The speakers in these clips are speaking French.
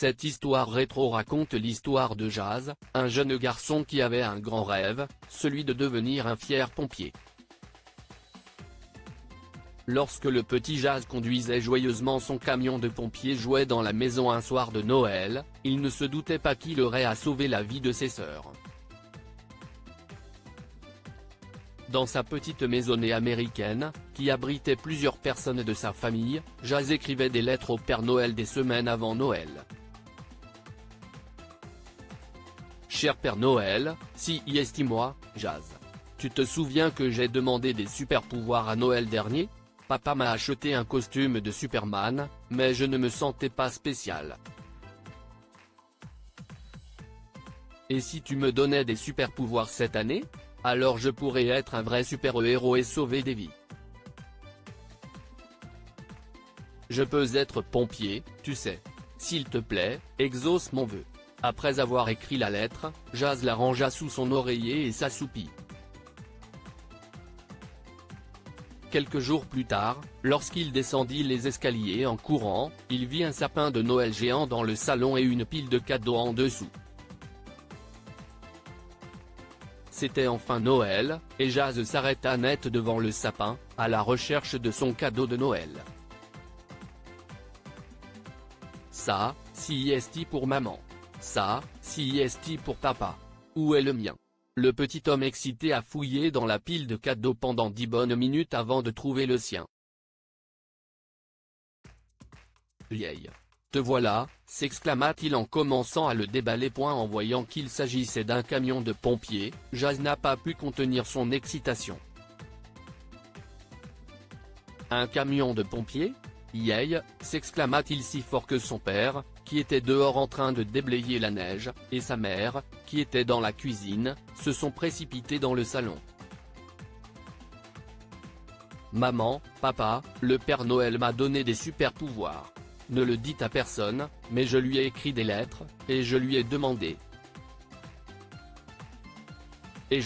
Cette histoire rétro raconte l'histoire de Jazz, un jeune garçon qui avait un grand rêve, celui de devenir un fier pompier. Lorsque le petit Jazz conduisait joyeusement son camion de pompier jouet dans la maison un soir de Noël, il ne se doutait pas qu'il aurait à sauver la vie de ses sœurs. Dans sa petite maisonnée américaine, qui abritait plusieurs personnes de sa famille, Jazz écrivait des lettres au Père Noël des semaines avant Noël. Cher Père Noël, si moi, Jazz. Tu te souviens que j'ai demandé des super pouvoirs à Noël dernier? Papa m'a acheté un costume de Superman, mais je ne me sentais pas spécial. Et si tu me donnais des super pouvoirs cette année? Alors je pourrais être un vrai super-héros et sauver des vies. Je peux être pompier, tu sais. S'il te plaît, exauce mon vœu. Après avoir écrit la lettre, Jazz la rangea sous son oreiller et s'assoupit. Quelques jours plus tard, lorsqu'il descendit les escaliers en courant, il vit un sapin de Noël géant dans le salon et une pile de cadeaux en dessous. C'était enfin Noël, et Jazz s'arrêta net devant le sapin, à la recherche de son cadeau de Noël. Ça, si est pour maman. Ça, si est pour papa. Où est le mien? Le petit homme excité a fouillé dans la pile de cadeaux pendant 10 bonnes minutes avant de trouver le sien. Vieille. Te voilà, s'exclama-t-il en commençant à le déballer. En voyant qu'il s'agissait d'un camion de pompiers, Jazz n'a pas pu contenir son excitation. Un camion de pompiers? Yey, s'exclama-t-il si fort que son père, qui était dehors en train de déblayer la neige, et sa mère, qui était dans la cuisine, se sont précipités dans le salon. Maman, papa, le Père Noël m'a donné des super pouvoirs. Ne le dites à personne, mais je lui ai écrit des lettres, et je lui ai demandé. Et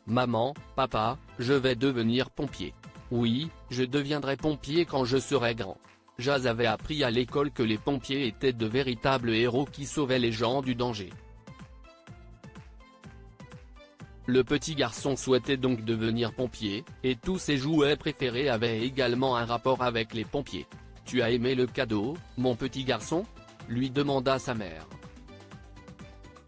Maman, papa, je vais devenir pompier. Oui, je deviendrai pompier quand je serai grand. Jazz avait appris à l'école que les pompiers étaient de véritables héros qui sauvaient les gens du danger. Le petit garçon souhaitait donc devenir pompier, et tous ses jouets préférés avaient également un rapport avec les pompiers. « Tu as aimé le cadeau, mon petit garçon ?» lui demanda sa mère.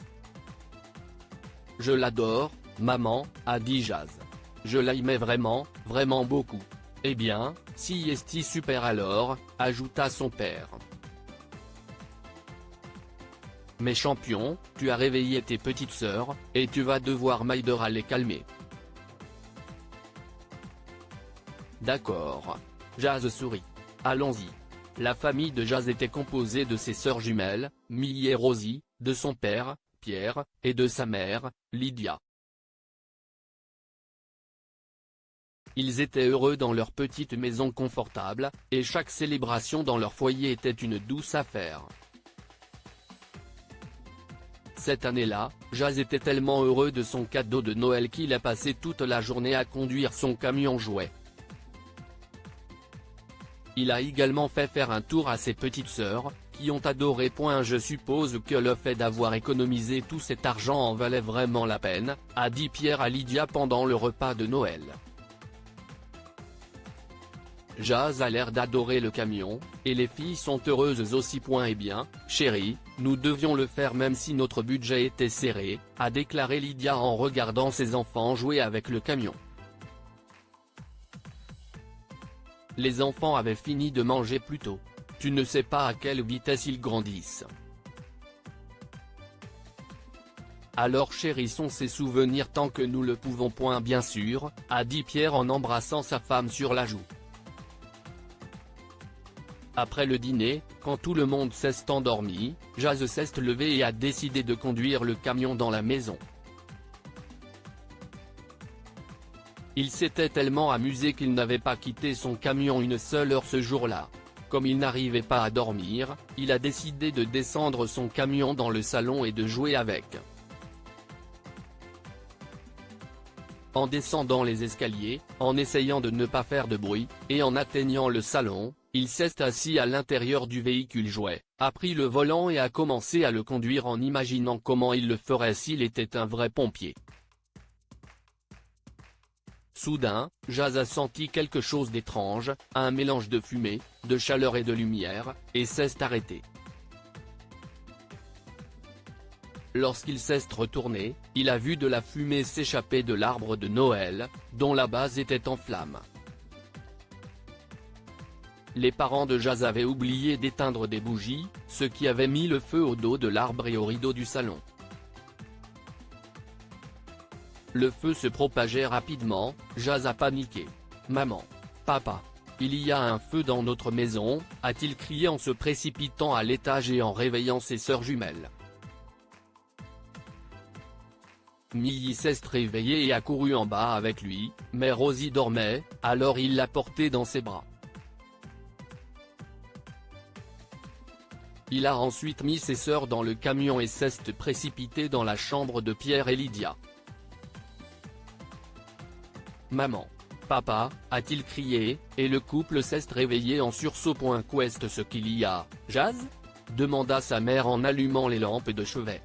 « Je l'adore, maman » a dit Jazz. « Je l'aimais vraiment, vraiment beaucoup. » « Eh bien, si est super alors » ajouta son père. « Mais champion, tu as réveillé tes petites sœurs, et tu vas devoir m'aider à les calmer. » D'accord. Jazz sourit. Allons-y. La famille de Jazz était composée de ses sœurs jumelles, Millie et Rosie, de son père, Pierre, et de sa mère, Lydia. Ils étaient heureux dans leur petite maison confortable, et chaque célébration dans leur foyer était une douce affaire. Cette année-là, Jazz était tellement heureux de son cadeau de Noël qu'il a passé toute la journée à conduire son camion jouet. Il a également fait faire un tour à ses petites sœurs, qui ont adoré. Je suppose que le fait d'avoir économisé tout cet argent en valait vraiment la peine, a dit Pierre à Lydia pendant le repas de Noël. Jazz a l'air d'adorer le camion, et les filles sont heureuses aussi. Eh bien, chérie, nous devions le faire même si notre budget était serré, a déclaré Lydia en regardant ses enfants jouer avec le camion. Les enfants avaient fini de manger plus tôt. Tu ne sais pas à quelle vitesse ils grandissent. Alors chérissons ces souvenirs tant que nous le pouvons. Bien sûr, a dit Pierre en embrassant sa femme sur la joue. Après le dîner, quand tout le monde s'est endormi, Jazz s'est levé et a décidé de conduire le camion dans la maison. Il s'était tellement amusé qu'il n'avait pas quitté son camion une seule heure ce jour-là. Comme il n'arrivait pas à dormir, il a décidé de descendre son camion dans le salon et de jouer avec. En descendant les escaliers, en essayant de ne pas faire de bruit, et en atteignant le salon, Il s'est assis à l'intérieur du véhicule jouet, a pris le volant et a commencé à le conduire en imaginant comment il le ferait s'il était un vrai pompier. Soudain, Jazz a senti quelque chose d'étrange, un mélange de fumée, de chaleur et de lumière, et s'est arrêté. Lorsqu'il s'est retourné, il a vu de la fumée s'échapper de l'arbre de Noël, dont la base était en flammes. Les parents de Jazz avaient oublié d'éteindre des bougies, ce qui avait mis le feu au dos de l'arbre et au rideau du salon. Le feu se propageait rapidement, Jazz a paniqué. « Maman. Papa. Il y a un feu dans notre maison », a-t-il crié en se précipitant à l'étage et en réveillant ses sœurs jumelles. Millie s'est réveillée et a couru en bas avec lui, mais Rosie dormait, alors il l'a portée dans ses bras. Il a ensuite mis ses sœurs dans le camion et s'est précipité dans la chambre de Pierre et Lydia. « Maman. Papa », a-t-il crié, et le couple s'est réveillé en sursaut. « Qu'est-ce ce qu'il y a, Jazz ?» demanda sa mère en allumant les lampes de chevet.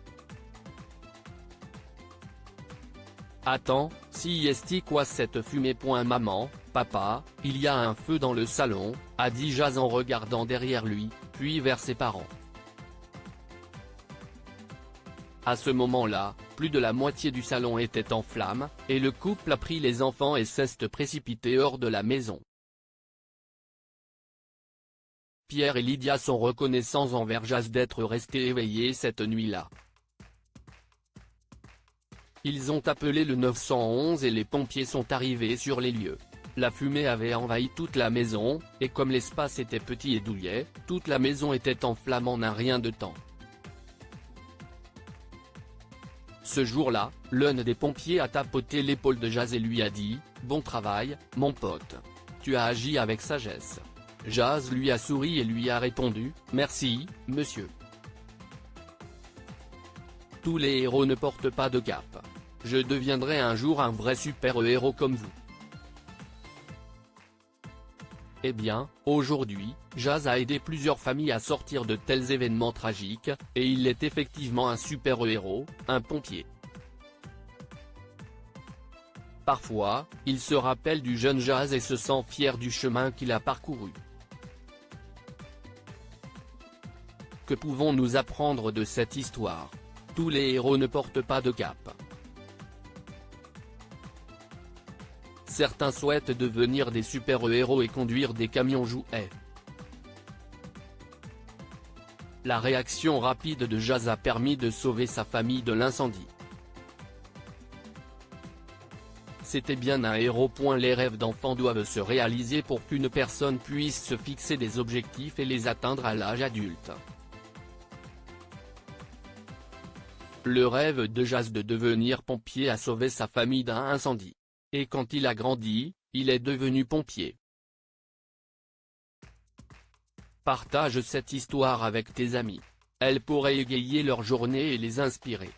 « Attends, si est quoi cette fumée ? Maman, papa, il y a un feu dans le salon », a dit Jazz en regardant derrière lui, puis vers ses parents. À ce moment-là, plus de la moitié du salon était en flammes, et le couple a pris les enfants et s'est précipité hors de la maison. Pierre et Lydia sont reconnaissants envers Jazz d'être restés éveillés cette nuit-là. Ils ont appelé le 911 et les pompiers sont arrivés sur les lieux. La fumée avait envahi toute la maison, et comme l'espace était petit et douillet, toute la maison était en flammes en un rien de temps. Ce jour-là, l'un des pompiers a tapoté l'épaule de Jazz et lui a dit « Bon travail, mon pote. Tu as agi avec sagesse ». Jazz lui a souri et lui a répondu « Merci, monsieur. Tous les héros ne portent pas de cape. Je deviendrai un jour un vrai super-héros comme vous. » Eh bien, aujourd'hui, Jazz a aidé plusieurs familles à sortir de tels événements tragiques, et il est effectivement un super-héros, un pompier. Parfois, il se rappelle du jeune Jazz et se sent fier du chemin qu'il a parcouru. Que pouvons-nous apprendre de cette histoire? Tous les héros ne portent pas de cape. Certains souhaitent devenir des super-héros et conduire des camions jouets. La réaction rapide de Jazz a permis de sauver sa famille de l'incendie. C'était bien un héros. Les rêves d'enfants doivent se réaliser pour qu'une personne puisse se fixer des objectifs et les atteindre à l'âge adulte. Le rêve de Jazz de devenir pompier a sauvé sa famille d'un incendie. Et quand il a grandi, il est devenu pompier. Partage cette histoire avec tes amis. Elle pourrait égayer leur journée et les inspirer.